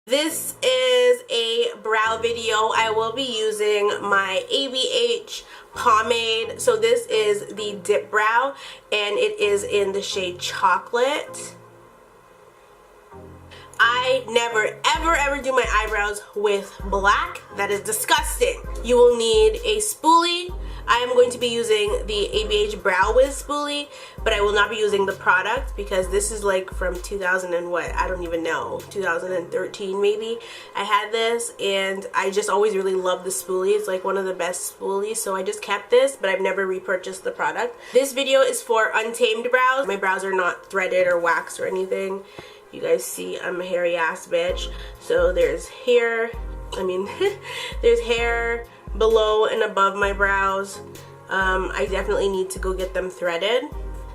This is a brow video. I will be using my ABH pomade. So this is the Dip Brow and it is in the shade Chocolate. I never ever do my eyebrows with black. That is disgusting. You will need a spoolie. I am going to be using the ABH Brow Wiz spoolie, but I will not be using the product because this is like from 2000 and what? I don't even know. 2013 maybe. I had this and I just always really loved the spoolie. It's like one of the best spoolies, so I just kept this, but I've never repurchased the product. This video is for untamed brows. My brows are not threaded or waxed or anything. You guys see I'm a hairy ass bitch. So there's hair, there's hair below and above my brows. I definitely need to go get them threaded.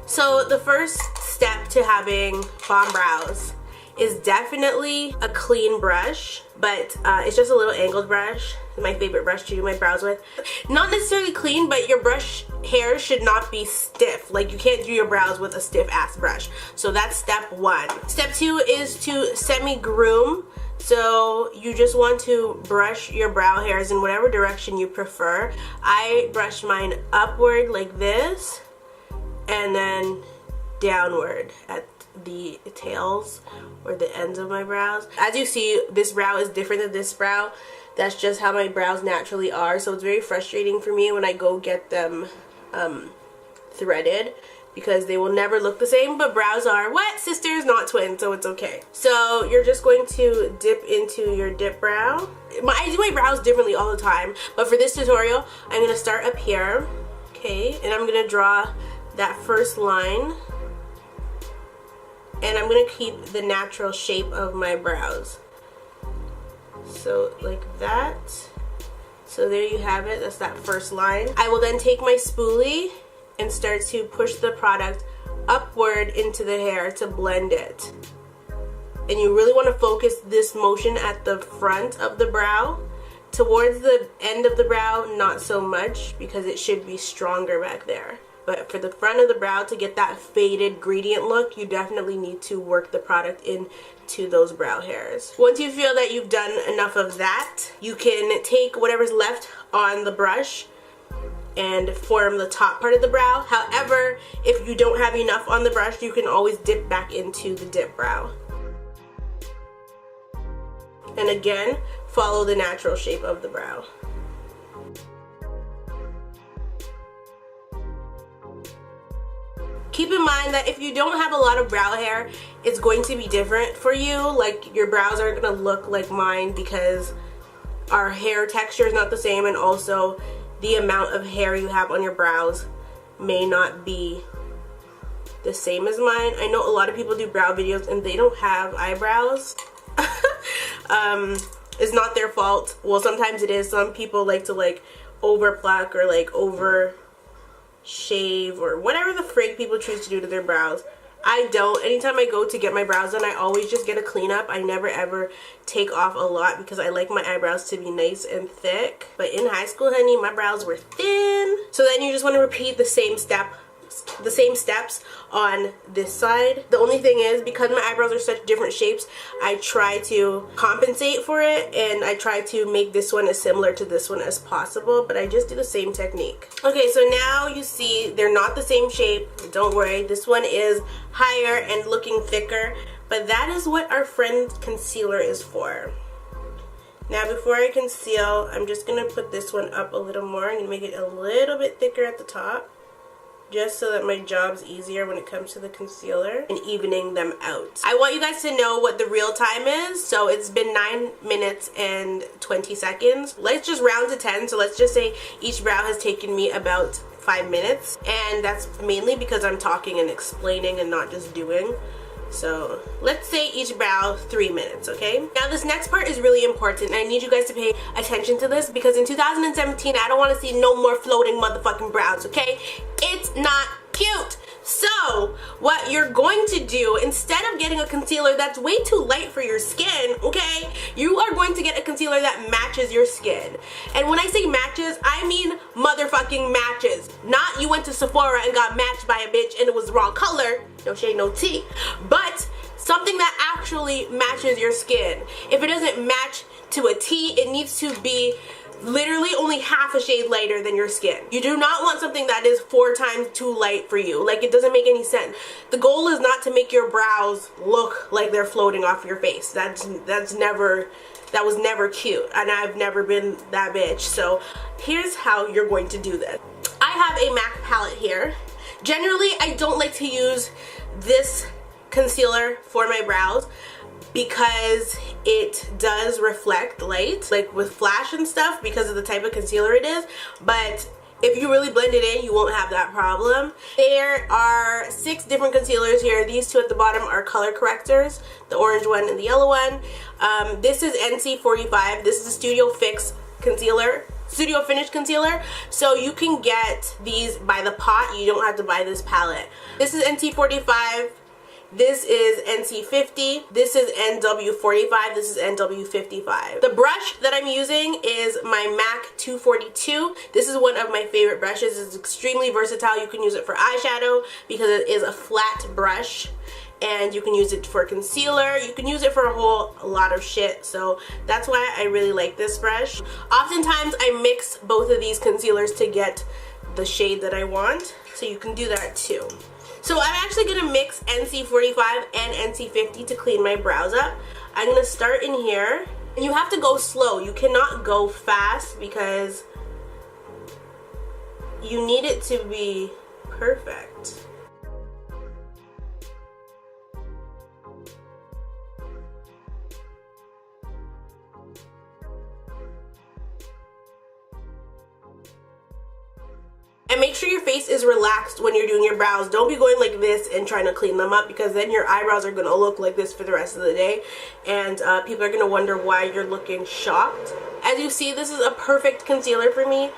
So the first step to having bomb brows is definitely a clean brush, but it's just a little angled brush. My favorite brush to do my brows with. Not necessarily clean, but your brush hair should not be stiff. Like, you can't do your brows with a stiff ass brush. So that's step one. Step two is to semi-groom. So you just want to brush your brow hairs in whatever direction you prefer. I brush mine upward like this and then downward at the tails or the ends of my brows. As you see, this brow is different than this brow. That's just how my brows naturally are, so it's very frustrating for me when I go get them threaded because they will never look the same. But brows are what? Sisters, not twins, so it's okay. So you're just going to dip into your dip brow. I do my brows differently all the time, but for this tutorial I'm going to start up here, okay, and I'm going to draw that first line. And I'm going to keep the natural shape of my brows. So like that. So there you have it. That's that first line. I will then take my spoolie and start to push the product upward into the hair to blend it. And you really want to focus this motion at the front of the brow. Towards the end of the brow, not so much because it should be stronger back there. But for the front of the brow, to get that faded gradient look, you definitely need to work the product into those brow hairs. Once you feel that you've done enough of that, you can take whatever's left on the brush and form the top part of the brow. However, if you don't have enough on the brush, you can always dip back into the dip brow. And again, follow the natural shape of the brow. Keep in mind that if you don't have a lot of brow hair, it's going to be different for you. Like, your brows aren't going to look like mine because our hair texture is not the same, and also the amount of hair you have on your brows may not be the same as mine. I know a lot of people do brow videos and they don't have eyebrows. It's not their fault. Well, sometimes it is. Some people like to over pluck or over shave or whatever the frig people choose to do to their brows. I don't. Anytime I go to get my brows done, I always just get a cleanup. I never ever take off a lot because I like my eyebrows to be nice and thick. But in high school, honey, my brows were thin. So then you just want to repeat the same steps on this side. The only thing is, because my eyebrows are such different shapes, I try to compensate for it and I try to make this one as similar to this one as possible, but I just do the same technique. Okay, so now you see they're not the same shape. Don't worry, this one is higher and looking thicker, but that is what our friend concealer is for. Now before I conceal, I'm just going to put this one up a little more. I'm going to make it a little bit thicker at the top, just so that my job's easier when it comes to the concealer and evening them out. I want you guys to know what the real time is. So it's been 9 minutes and 20 seconds. Let's just round to 10. So let's just say each brow has taken me about 5 minutes. And that's mainly because I'm talking and explaining and not just doing. So let's say each brow 3 minutes, okay? Now this next part is really important and I need you guys to pay attention to this because in 2017 I don't want to see no more floating motherfucking brows, okay? It's not cute. So what you're going to do, instead of getting a concealer that's way too light for your skin, okay, you are going to get a concealer that matches your skin. And when I say matches, I mean motherfucking matches. Not you went to Sephora and got matched by a bitch and it was the wrong color. No shade, no tea. But something that actually matches your skin. If it doesn't match to a T, it needs to be literally only half a shade lighter than your skin. You do not want something that is 4 times too light for you. Like, it doesn't make any sense. The goal is not to make your brows look like they're floating off your face. That was never cute, and I've never been that bitch. So here's how you're going to do this. I have a MAC palette here. Generally, I don't like to use this concealer for my brows because it does reflect light, like with flash and stuff, because of the type of concealer it is. But if you really blend it in, you won't have that problem. There are 6 different concealers here. These 2 at the bottom are color correctors, the orange one and the yellow one. This is NC45. This is a Studio Fix concealer, Studio Finish concealer. So you can get these by the pot. You don't have to buy this palette. This is NC45. This is NC50, this is NW45, this is NW55. The brush that I'm using is my MAC 242. This is one of my favorite brushes. It's extremely versatile. You can use it for eyeshadow because it is a flat brush, and you can use it for concealer. You can use it for a lot of shit, so that's why I really like this brush. Oftentimes I mix both of these concealers to get the shade that I want, so you can do that too. So I'm actually going to mix NC45 and NC50 to clean my brows up. I'm going to start in here. And you have to go slow. You cannot go fast because you need it to be perfect. And make sure your face is relaxed when you're doing your brows. Don't be going like this and trying to clean them up, because then your eyebrows are going to look like this for the rest of the day. And people are going to wonder why you're looking shocked. As you see, this is a perfect concealer for me.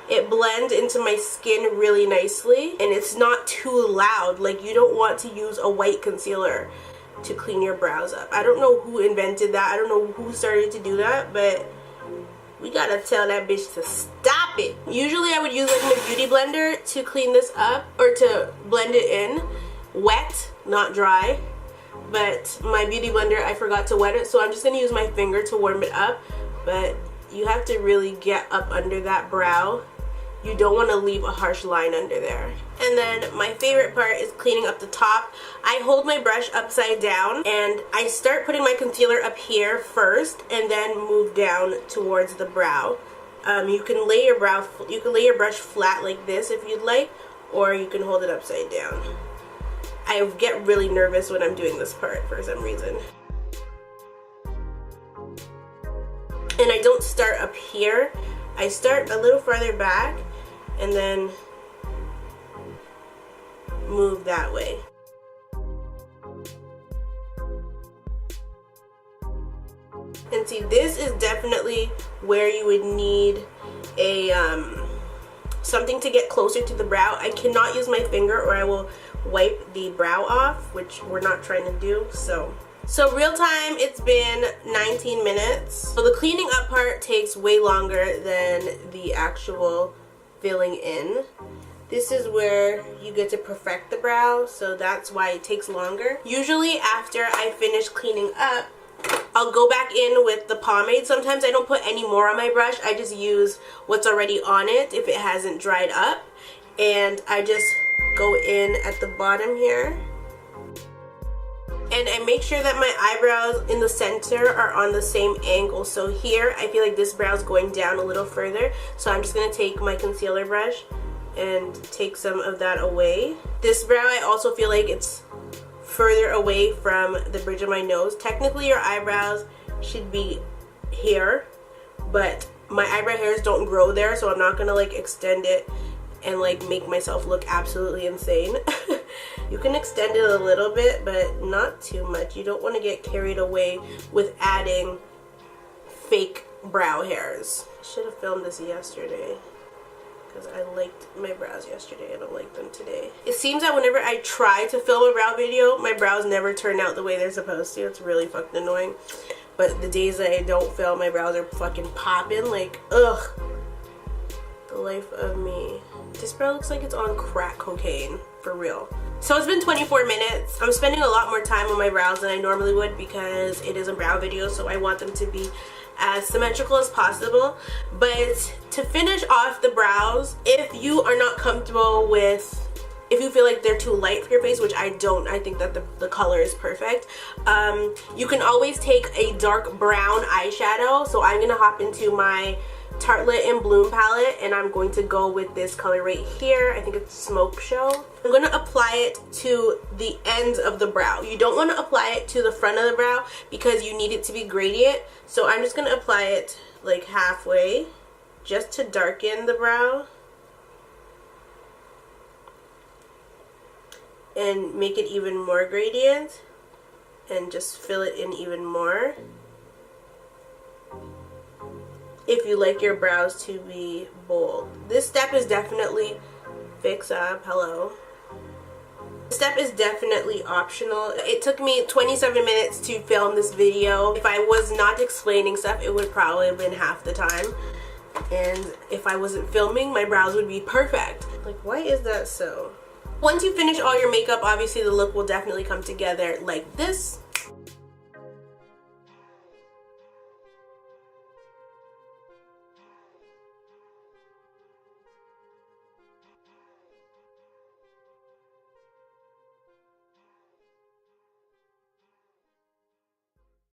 It blends into my skin really nicely. And it's not too loud. Like, you don't want to use a white concealer to clean your brows up. I don't know who invented that. I don't know who started to do that, but we gotta tell that bitch to stop it. Usually I would use like my beauty blender to clean this up, or to blend it in. Wet, not dry. But my beauty blender, I forgot to wet it, so I'm just gonna use my finger to warm it up. But you have to really get up under that brow. You don't want to leave a harsh line under there. And then my favorite part is cleaning up the top. I hold my brush upside down and I start putting my concealer up here first and then move down towards the brow. You can lay your brush flat like this if you'd like, or you can hold it upside down. I get really nervous when I'm doing this part for some reason. And I don't start up here. I start a little farther back and then move that way. And see, this is definitely where you would need a something to get closer to the brow. I cannot use my finger or I will wipe the brow off, which we're not trying to do. So real time, it's been 19 minutes. So the cleaning up part takes way longer than the actual filling in. This is where you get to perfect the brow, so that's why it takes longer. Usually after I finish cleaning up, I'll go back in with the pomade. Sometimes I don't put any more on my brush. I just use what's already on it if it hasn't dried up. And I just go in at the bottom here. And I make sure that my eyebrows in the center are on the same angle. So here, I feel like this brow is going down a little further. So I'm just going to take my concealer brush and take some of that away. This brow, I also feel like it's further away from the bridge of my nose. Technically, your eyebrows should be here, but my eyebrow hairs don't grow there, so I'm not going to like extend it and like make myself look absolutely insane. You can extend it a little bit, but not too much. You don't want to get carried away with adding fake brow hairs. I should have filmed this yesterday because I liked my brows yesterday. I don't like them today. It seems that whenever I try to film a brow video, my brows never turn out the way they're supposed to. It's really fucking annoying. But the days that I don't film, my brows are fucking popping. Like, ugh. The life of me. This brow looks like it's on crack cocaine. For real. So it's been 24 minutes. I'm spending a lot more time on my brows than I normally would because it is a brow video, so I want them to be as symmetrical as possible. But to finish off the brows, if you are not comfortable with, if you feel like they're too light for your face, which I don't, I think that the color is perfect, you can always take a dark brown eyeshadow. So I'm gonna hop into my Tartelette in Bloom palette, and I'm going to go with this color right here. I think it's Smoke Show. I'm going to apply it to the ends of the brow. You don't want to apply it to the front of the brow because you need it to be gradient. So I'm just going to apply it like halfway just to darken the brow and make it even more gradient, and just fill it in even more. If you like your brows to be bold. This step is definitely fix up, hello. This step is definitely optional. It took me 27 minutes to film this video. If I was not explaining stuff, it would probably have been half the time. And if I wasn't filming, my brows would be perfect. Like, why is that so? Once you finish all your makeup, obviously the look will definitely come together like this.